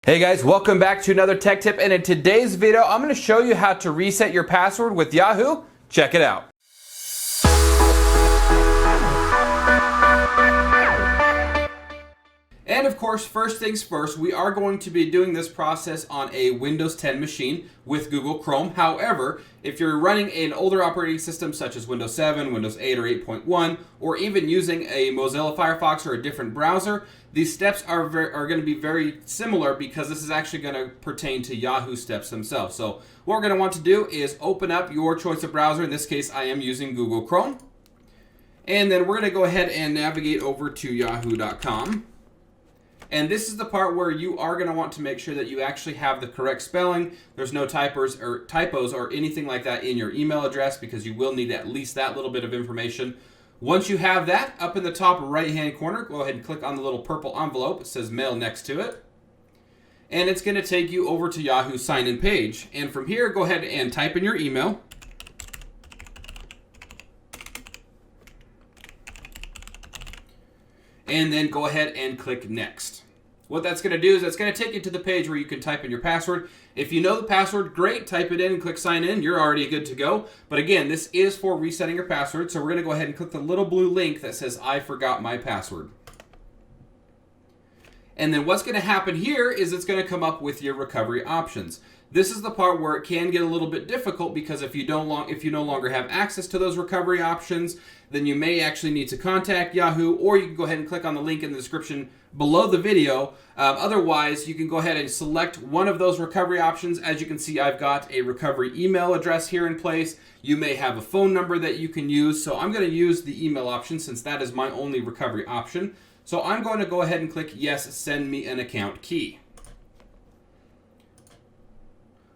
Hey guys, welcome back to another tech tip, and in today's video I'm going to show you how to reset your password with Yahoo. Check it out. And of course, first things first, we are going to be doing this process on a Windows 10 machine with Google Chrome. However, if you're running an older operating system such as Windows 7, Windows 8 or 8.1, or even using a Mozilla Firefox or a different browser, these steps are going to be very similar because this is actually going to pertain to Yahoo steps themselves. So what we're going to want to do is open up your choice of browser. In this case, I am using Google Chrome. And then we're going to go ahead and navigate over to yahoo.com. And this is the part where you are going to want to make sure that you actually have the correct spelling. There's no typos or anything like that in your email address, because you will need at least that little bit of information. Once you have that, up in the top right-hand corner, go ahead and click on the little purple envelope. It says Mail next to it. And it's going to take you over to Yahoo sign-in page. And from here, go ahead and type in your email. And then go ahead and click Next. What that's going to do is that's going to take you to the page where you can type in your password. If you know the password, great, type it in and click Sign In. You're already good to go. But again, this is for resetting your password. So we're going to go ahead and click the little blue link that says I forgot my password. And then what's going to happen here is it's going to come up with your recovery options. This is the part where it can get a little bit difficult, because if you no longer have access to those recovery options, then you may actually need to contact Yahoo, or you can go ahead and click on the link in the description below the video. Otherwise, you can go ahead and select one of those recovery options. As you can see, I've got a recovery email address here in place. You may have a phone number that you can use. So I'm going to use the email option since that is my only recovery option. So I'm going to go ahead and click Yes, send me an account key.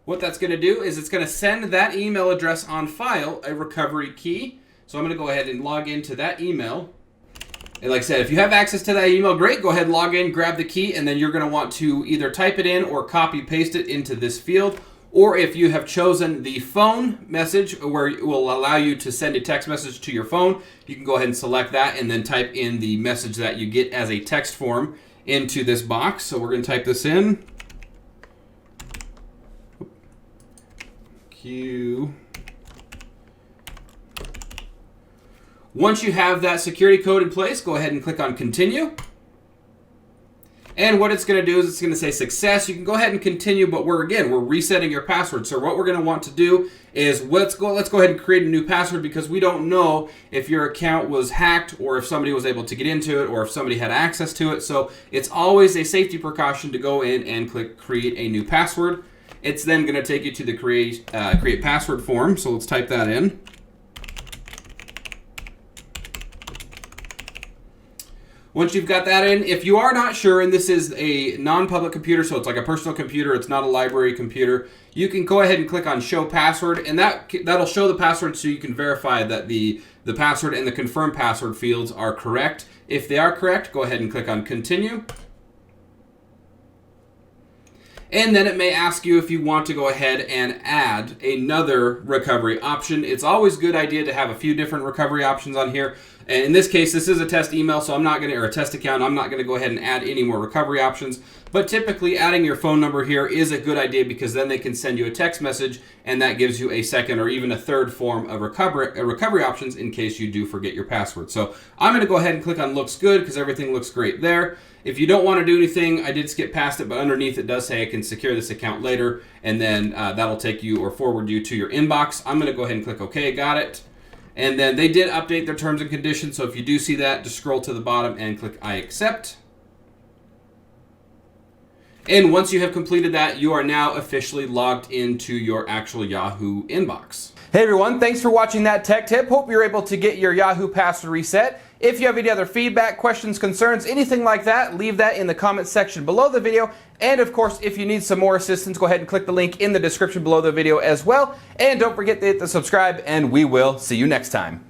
What that's going to do is it's going to send that email address on file a recovery key. So I'm going to go ahead and log into that email. And like I said, if you have access to that email, great. Go ahead and log in, grab the key, and then you're going to want to either type it in or copy paste it into this field. Or if you have chosen the phone message, where it will allow you to send a text message to your phone, you can go ahead and select that and then type in the message that you get as a text form into this box. So we're going to type this in. Q. Once you have that security code in place, go ahead and click on Continue. And what it's going to do is it's going to say Success. You can go ahead and continue, but we're resetting your password. So what we're going to want to do is let's go ahead and create a new password, because we don't know if your account was hacked or if somebody was able to get into it or if somebody had access to it. So it's always a safety precaution to go in and click Create a New Password. It's then going to take you to the create password form. So let's type that in. Once you've got that in, if you are not sure, and this is a non-public computer, so it's like a personal computer, it's not a library computer, you can go ahead and click on Show Password, and that'll show the password so you can verify that the password and the confirm password fields are correct. If they are correct, go ahead and click on Continue. And then it may ask you if you want to go ahead and add another recovery option. It's always a good idea to have a few different recovery options on here. And in this case, this is a test email, so or a test account. I'm not going to go ahead and add any more recovery options. But typically, adding your phone number here is a good idea, because then they can send you a text message, and that gives you a second or even a third form of recovery options in case you do forget your password. So I'm going to go ahead and click on Looks Good, because everything looks great there. If you don't want to do anything, I did skip past it, but underneath it does say I can secure this account later, and then that'll take you or forward you to your inbox. I'm going to go ahead and click OK, got it. And then they did update their terms and conditions, so if you do see that, just scroll to the bottom and click I accept. And once you have completed that, you are now officially logged into your actual Yahoo inbox. Hey everyone, thanks for watching that tech tip. Hope you're able to get your Yahoo password reset. If you have any other feedback, questions, concerns, anything like that, leave that in the comments section below the video. And of course, if you need some more assistance, go ahead and click the link in the description below the video as well. And don't forget to hit the subscribe, and we will see you next time.